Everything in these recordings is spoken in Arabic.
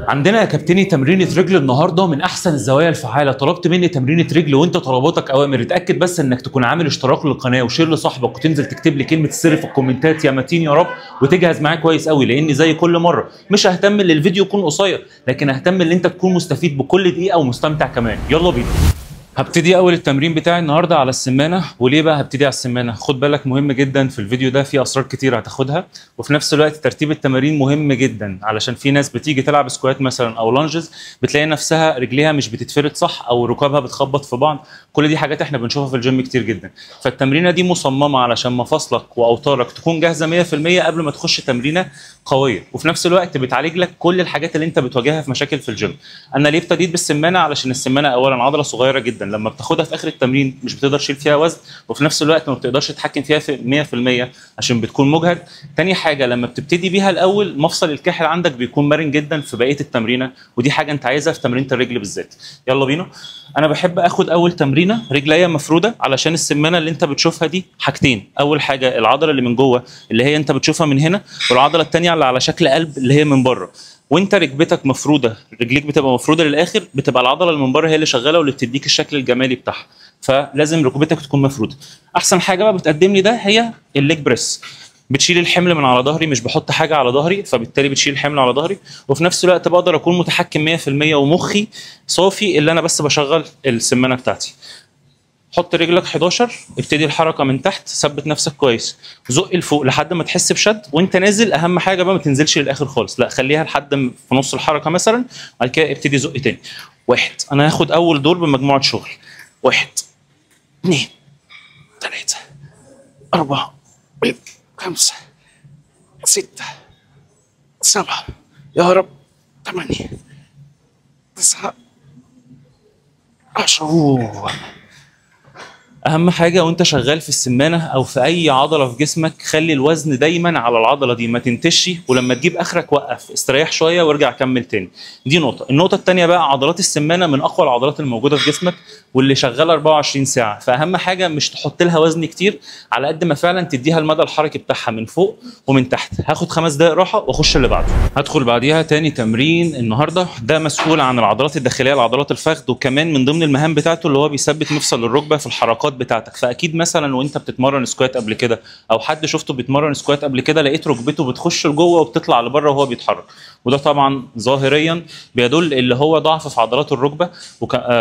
عندنا يا كابتني تمرينة رجل النهارده من احسن الزوايا الفعاله. طلبت مني تمرينة رجل وانت طلباتك اوامر. اتاكد بس انك تكون عامل اشتراك للقناه وشير لصاحبك وتنزل تكتب لي كلمه السر في الكومنتات يا متين يا رب، وتجهز معايا كويس قوي، لاني زي كل مره مش ههتم ان الفيديو يكون قصير، لكن ههتم ان انت تكون مستفيد بكل دقيقه ومستمتع كمان. يلا بينا. هبتدي اول التمرين بتاعي النهارده على السمانه. وليه بقى هبتدي على السمانه؟ خد بالك مهم جدا في الفيديو ده، في اسرار كتير هتاخدها، وفي نفس الوقت ترتيب التمارين مهم جدا، علشان في ناس بتيجي تلعب سكوات مثلا او لانجز بتلاقي نفسها رجليها مش بتتفرد صح او ركابها بتخبط في بعض. كل دي حاجات احنا بنشوفها في الجيم كتير جدا. فالتمرينه دي مصممه علشان مفاصلك واوتارك تكون جاهزه 100% قبل ما تخش تمرينه قويه، وفي نفس الوقت بتعالج لك كل الحاجات اللي انت بتواجهها في مشاكل في الجيم. انا ليه ابتديت بالسمانه؟ علشان السمانه اولا عضله صغيره جدا، لما بتاخدها في اخر التمرين مش بتقدر تشيل فيها وزن، وفي نفس الوقت ما بتقدرش تتحكم فيها في 100% عشان بتكون مجهد. تاني حاجه لما بتبتدي بيها الاول مفصل الكاحل عندك بيكون مرن جدا في بقيه التمرينه، ودي حاجه انت عايزها في تمرينه الرجل بالذات. يلا بينا. انا بحب اخد اول تمرينه رجليا مفروده، علشان السمانه اللي انت بتشوفها دي حاجتين. اول حاجه العضله اللي من جوه اللي هي انت بتشوفها من هنا، والعضله الثانيه اللي على شكل قلب اللي هي من بره. وانت ركبتك مفروده، رجليك بتبقى مفروده للاخر، بتبقى العضله اللي من بره هي اللي شغاله واللي بتديك الشكل الجمالي بتاعها، فلازم ركبتك تكون مفروده. احسن حاجه بقى بتقدم لي ده هي الليج بريس. بتشيل الحمل من على ظهري، مش بحط حاجه على ظهري، فبالتالي بتشيل الحمل على ظهري، وفي نفس الوقت بقدر اكون متحكم 100% ومخي صافي اللي انا بس بشغل السمانه بتاعتي. حط رجلك 11، ابتدي الحركه من تحت، ثبت نفسك كويس، زق لفوق لحد ما تحس بشد، وانت نازل اهم حاجه بقى ما تنزلش للاخر خالص، لا خليها لحد في نص الحركه مثلا، بعد كده ابتدي زق تاني. واحد، انا هاخد اول دور بمجموعه شغل. 1 2 3 4 5 6 7 يا رب 8 9 10. اهم حاجه وانت شغال في السمانه او في اي عضله في جسمك، خلي الوزن دايما على العضله دي، ما تنتش، ولما تجيب اخرك وقف، استريح شويه وارجع كمل تاني. دي نقطه. النقطه الثانيه بقى، عضلات السمانه من اقوى العضلات الموجوده في جسمك واللي شغاله 24 ساعه، فاهم حاجه مش تحط لها وزن كتير على قد ما فعلا تديها المدى الحركي بتاعها من فوق ومن تحت. هاخد 5 دقائق راحه واخش اللي بعده. هدخل بعديها تاني تمرين النهارده، ده مسؤول عن العضلات الداخليه لعضلات الفخذ، وكمان من ضمن المهام بتاعته اللي هو بيثبت مفصل الركبه في الحركات بتاعتك. فاكيد مثلا وانت بتتمرن سكوات قبل كده او حد شفته بيتمرن سكوات قبل كده، لقيت ركبته بتخش لجوه وبتطلع لبره وهو بيتحرك، وده طبعا ظاهريا بيدل اللي هو ضعف في عضلات الركبه،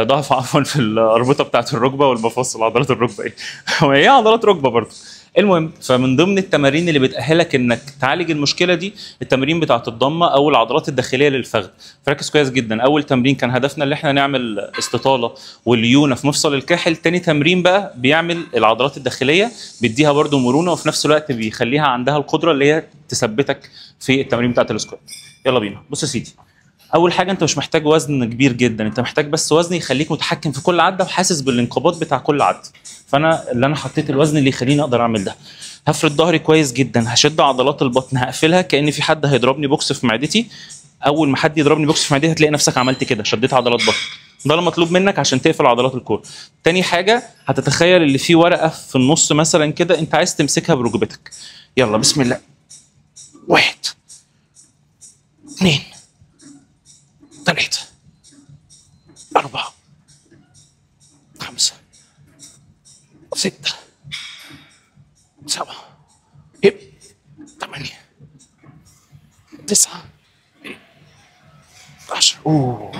ضعف عفوا في الاربطه بتاعت الركبه والمفاصل. عضلات الركبه ايه؟ وهي عضلات ركبه برضه. المهم، فمن ضمن التمارين اللي بتأهلك انك تعالج المشكله دي التمارين بتاعت الضمه او العضلات الداخليه للفخذ. فركز كويس جدا. اول تمرين كان هدفنا اللي احنا نعمل استطاله وليونه في مفصل الكاحل. تاني تمرين بقى بيعمل العضلات الداخليه، بيديها برده مرونه، وفي نفس الوقت بيخليها عندها القدره اللي هي تثبتك في التمارين بتاعت السكوات. يلا بينا. بص يا سيدي، اول حاجه انت مش محتاج وزن كبير جدا، انت محتاج بس وزن يخليك متحكم في كل عده وحاسس بالانقباض بتاع كل عده. فانا اللي انا حطيت الوزن اللي يخليني اقدر اعمل ده. هفرد ظهري كويس جدا، هشد عضلات البطن، هقفلها كأن في حد هيضربني بوكس في معدتي. اول ما حد يضربني بوكس في معدتي هتلاقي نفسك عملت كده، شديت عضلات بطن. ده المطلوب منك عشان تقفل عضلات الكور. تاني حاجه، هتتخيل اللي فيه ورقه في النص مثلا كده، انت عايز تمسكها بركبتك. يلا بسم الله. 1 2 3 4 5 6 7 8 9 10.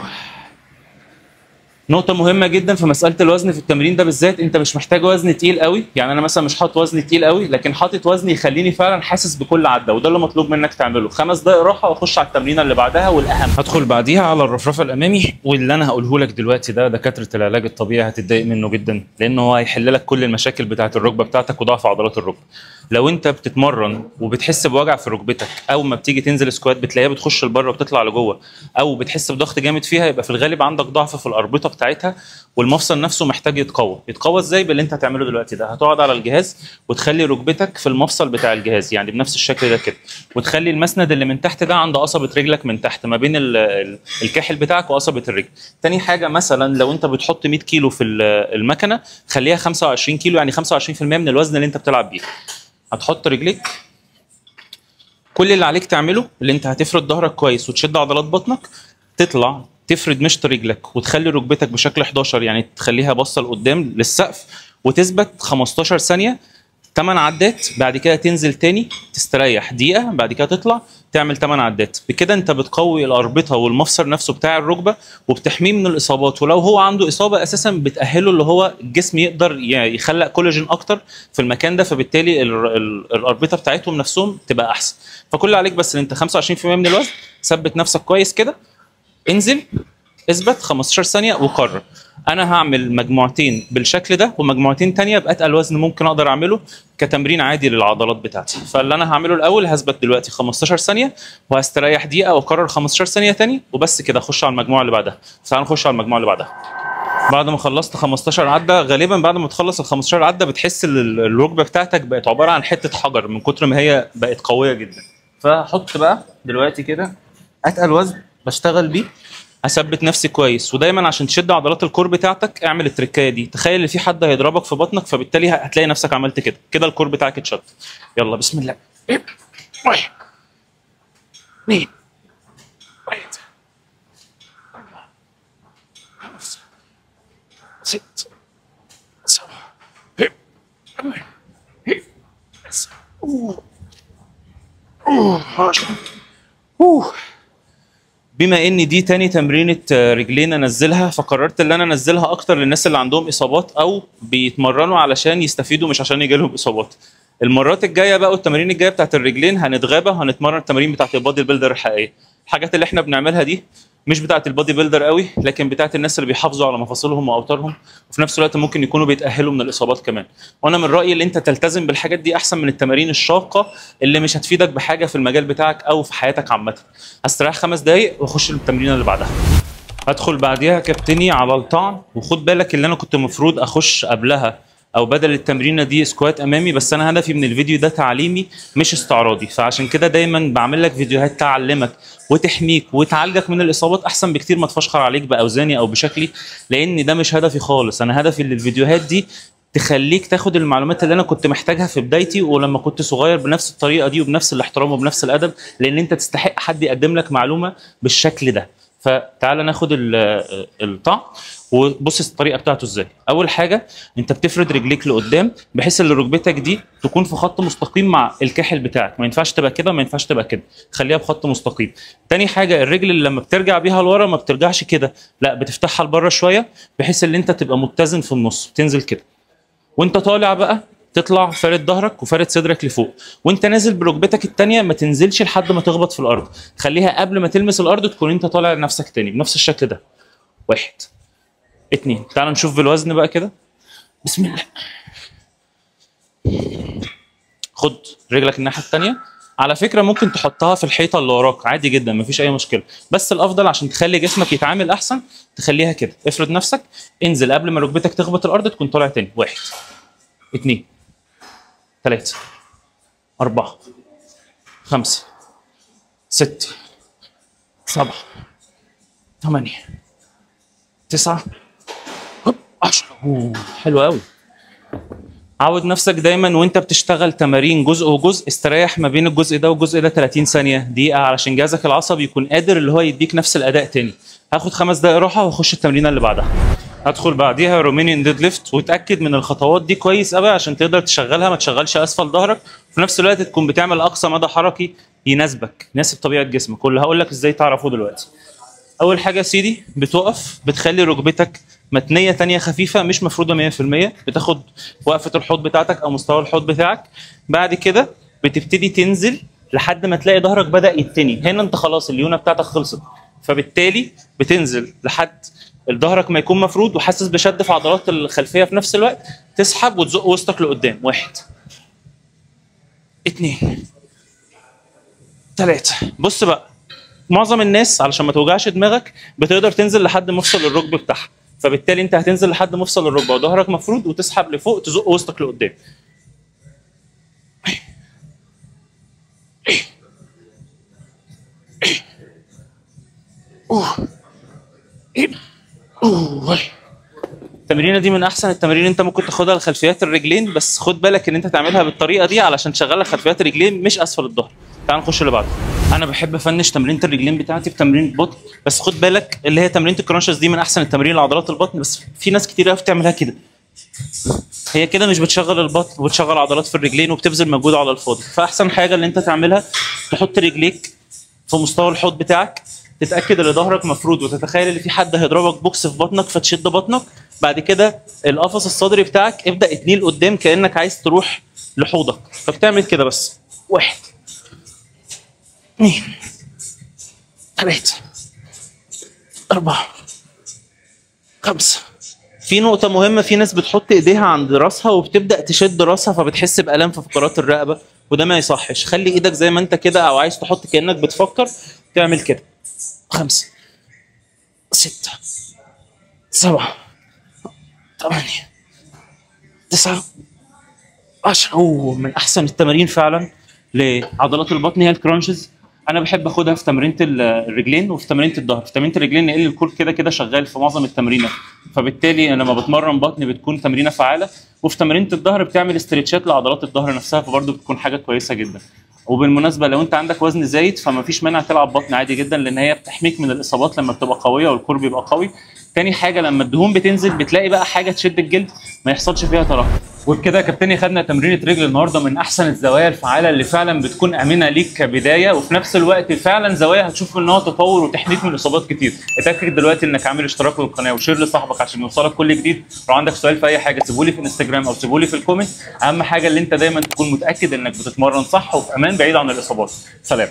نقطة مهمة جدا في مسألة الوزن في التمرين ده بالذات، انت مش محتاج وزن تقيل قوي، يعني انا مثلا مش حاطط وزن تقيل قوي، لكن حاطط وزن يخليني فعلا حاسس بكل عدة، وده اللي مطلوب منك تعمله. 5 دقائق راحة واخش على التمرينة اللي بعدها والاهم. هدخل بعديها على الرفرفة الامامي، واللي انا هقوله لك دلوقتي ده دكاترة العلاج الطبيعي هتتضايق منه جدا، لانه هو هيحل لك كل المشاكل بتاعة الركبة بتاعتك وضعف عضلات الركبة. لو انت بتتمرن وبتحس بوجع في ركبتك، او ما بتيجي تنزل سكوات بتلاقيها بتخش لبره وبتطلع لجوه، او بتحس بضغط جامد فيها، يبقى في الغالب عندك ضعف في الاربطه بتاعتها، والمفصل نفسه محتاج يتقوى. يتقوى ازاي؟ باللي انت هتعمله دلوقتي ده. هتقعد على الجهاز وتخلي ركبتك في المفصل بتاع الجهاز، يعني بنفس الشكل ده كده، وتخلي المسند اللي من تحت ده عند قصبه رجلك من تحت، ما بين الكاحل بتاعك وقصبه الرجل. تاني حاجه، مثلا لو انت بتحط 100 كيلو في المكنه، خليها 25 كيلو، يعني 25% من الوزن اللي انت بتلعب بيه. هتحط رجليك كل اللي عليك تعمله اللي انت هتفرد ظهرك كويس وتشد عضلات بطنك، تطلع تفرد مشط رجلك وتخلي ركبتك بشكل 11 يعني تخليها باصه لقدام للسقف، وتثبت 15 ثانيه 8 عدات. بعد كده تنزل تاني تستريح دقيقه، بعد كده تطلع تعمل 8 عدات. بكده انت بتقوي الاربطه والمفصل نفسه بتاع الركبه وبتحميه من الاصابات، ولو هو عنده اصابه اساسا بتاهله اللي هو الجسم يقدر يخلق كولاجين اكتر في المكان ده، فبالتالي الاربطه بتاعتهم نفسهم تبقى احسن. فكل اللي عليك بس ان انت 25% من الوزن، ثبت نفسك كويس كده، انزل اثبت 15 ثانيه وقرر. انا هعمل مجموعتين بالشكل ده ومجموعتين تانية باتقل وزن ممكن اقدر اعمله كتمرين عادي للعضلات بتاعتي. فاللي انا هعمله الاول هثبت دلوقتي 15 ثانيه وهستريح دقيقه واكرر 15 ثانيه تاني وبس كده. اخش على المجموعه اللي بعدها. تعال نخش على المجموعه اللي بعدها. بعد ما خلصت 15 عده، غالبا بعد ما تخلص ال 15 عده بتحس ان الركبه بتاعتك بقت عباره عن حته حجر من كتر ما هي بقت قويه جدا. فحط بقى دلوقتي كده اتقل وزن بشتغل بيه، اثبت نفسي كويس. ودايما عشان تشد عضلات الكور بتاعتك اعمل التركايه دي. تخيل ان في حد هيضربك في بطنك، فبالتالي هتلاقي نفسك عملت كده كده الكور بتاعك اتشد. يلا بسم الله. واحد اثنين ثلاثة أربعة خمسة ستة سبعة 10. بما ان دي تاني تمرينة رجلين انزلها، فقررت ان انا انزلها اكتر للناس اللي عندهم اصابات او بيتمرنوا علشان يستفيدوا مش عشان يجي لهم اصابات. المرات الجايه بقى والتمارين الجايه بتاعت الرجلين هنتغابى وهنتمرن التمارين بتاعت البادي بيلدر الحقيقيه. الحاجات اللي احنا بنعملها دي مش بتاعت البادي بيلدر قوي، لكن بتاعت الناس اللي بيحافظوا على مفاصلهم واوتارهم، وفي نفس الوقت ممكن يكونوا بيتاهلوا من الاصابات كمان. وانا من رايي ان انت تلتزم بالحاجات دي احسن من التمارين الشاقه اللي مش هتفيدك بحاجه في المجال بتاعك او في حياتك عامه. هستريح 5 دقائق واخش التمرينه اللي بعدها. هدخل بعديها كابتني على الطعن، وخد بالك اللي انا كنت المفروض اخش قبلها او بدل التمرينه دي سكوات امامي، بس انا هدفي من الفيديو ده تعليمي مش استعراضي، فعشان كده دايما بعمل لك فيديوهات تعلمك وتحميك وتعالجك من الاصابات احسن بكتير ما تفشخر عليك باوزاني او بشكلي، لان ده مش هدفي خالص. انا هدفي ان الفيديوهات دي تخليك تاخد المعلومات اللي انا كنت محتاجها في بدايتي ولما كنت صغير بنفس الطريقه دي وبنفس الاحترام وبنفس الادب، لان انت تستحق حد يقدم لك معلومه بالشكل ده. فتعال ناخد الطعن وبص الطريقه بتاعته ازاي. اول حاجه انت بتفرد رجليك لقدام بحيث ان ركبتك دي تكون في خط مستقيم مع الكاحل بتاعك، ما ينفعش تبقى كده وما ينفعش تبقى كده، خليها بخط مستقيم. تاني حاجه الرجل اللي لما بترجع بيها لورا ما بترجعش كده، لا بتفتحها لبره شويه بحيث ان انت تبقى متزن في النص، تنزل كده. وانت طالع بقى تطلع فارد ظهرك وفارد صدرك لفوق، وانت نازل بركبتك الثانيه ما تنزلش لحد ما تخبط في الارض، خليها قبل ما تلمس الارض تكون انت طالع لنفسك تاني بنفس الشكل ده. 1 2. تعال نشوف بالوزن بقى كده. بسم الله. خد رجلك الناحيه الثانيه. على فكره ممكن تحطها في الحيطه اللي وراك عادي جدا مفيش اي مشكله، بس الافضل عشان تخلي جسمك يتعامل احسن تخليها كده. افرد نفسك، انزل قبل ما ركبتك تخبط الارض تكون طالع تاني. 1 2 3 4 5 6 7 8 9 10. حلو قوي. عود نفسك دايما وانت بتشتغل تمارين جزء وجزء استريح ما بين الجزء ده والجزء ده 30 ثانيه دقيقه علشان جهازك العصبي يكون قادر اللي هو يديك نفس الاداء تاني. هاخد 5 دقائق راحه واخش التمرينه اللي بعدها. هدخل بعديها رومانيان ديد ليفت، وتاكد من الخطوات دي كويس قوي عشان تقدر تشغلها ما تشغلش اسفل ظهرك، وفي نفس الوقت تكون بتعمل اقصى مدى حركي يناسبك يناسب طبيعه جسمك، واللي هقول لك ازاي تعرفه دلوقتي. اول حاجه يا سيدي بتقف بتخلي ركبتك متنيه تانية خفيفه مش مفروده 100%، بتاخد وقفه الحوض بتاعتك او مستوى الحوض بتاعك. بعد كده بتبتدي تنزل لحد ما تلاقي ظهرك بدا يتني. هنا انت خلاص الليونه بتاعتك خلصت، فبالتالي بتنزل لحد ظهرك ما يكون مفرود وحاسس بشد في عضلات الخلفيه في نفس الوقت. تسحب وتزق وسطك لقدام. 1 2 3. بص بقى، معظم الناس علشان ما توجعش دماغك بتقدر تنزل لحد مفصل الركبه بتاعها، فبالتالي انت هتنزل لحد مفصل الركبه وظهرك مفرود وتسحب لفوق تزق وسطك لقدام. التمرينه دي من احسن التمارين انت ممكن تاخدها لخلفيات الرجلين، بس خد بالك ان انت تعملها بالطريقه دي علشان تشغل لك خلفيات الرجلين مش اسفل الظهر. تعال نخش اللي بعده. انا بحب افنش تمرينه الرجلين بتاعتي بتمرين بطن، بس خد بالك اللي هي تمرينه الكرانشز دي من احسن التمارين لعضلات البطن، بس في ناس كتير قوي بتعملها كده. هي كده مش بتشغل البطن وبتشغل عضلات في الرجلين وبتبذل مجهود على الفاضي. فاحسن حاجه اللي انت تعملها تحط رجليك في مستوى الحوض بتاعك، تتاكد ان ظهرك مفرود، وتتخيل ان في حد هيضربك بوكس في بطنك فتشد بطنك. بعد كده القفص الصدري بتاعك ابدا اتنيل قدام كانك عايز تروح لحوضك، فبتعمل كده بس. 1 2 3 4 5. في نقطة مهمة، في ناس بتحط ايديها عند راسها وبتبدأ تشد راسها فبتحس بآلام في فقرات الرقبة، وده ما يصحش. خلي ايدك زي ما انت كده، او عايز تحط كأنك بتفكر تعمل كده. 5 6 7 8 9 10. اوه، من احسن التمارين فعلا لعضلات البطن هي الكرانشز. انا بحب اخدها في تمرينه الرجلين وفي تمرينه الظهر. في تمرينه الرجلين لان الكور كده كده شغال في معظم التمرينات، فبالتالي انا لما بتمرن بطن بتكون تمرينه فعاله. وفي تمرينه الظهر بتعمل استرتشات لعضلات الظهر نفسها، فبرضه بتكون حاجه كويسه جدا. وبالمناسبه لو انت عندك وزن زايد فما فيش مانع تلعب بطن عادي جدا، لان هي بتحميك من الاصابات لما بتبقى قويه والكور بيبقى قوي. تاني حاجه لما الدهون بتنزل بتلاقي بقى حاجه تشد الجلد ما يحصلش فيها ترهل. وبكده يا كابتن خدنا تمرينه رجل النهارده من احسن الزوايا الفعاله اللي فعلا بتكون امنه ليك كبدايه، وفي نفس الوقت فعلا زوايا هتشوف منها تطور وتحميك من اصابات كتير. اتاكد دلوقتي انك عامل اشتراك للقناه وشير لصاحبك عشان يوصلك كل جديد. لو عندك سؤال في اي حاجه سيبولي في الانستجرام او سيبولي في الكومنت. اهم حاجه اللي انت دايما تكون متاكد انك بتتمرن صح وفي امان بعيد عن الاصابات. سلام.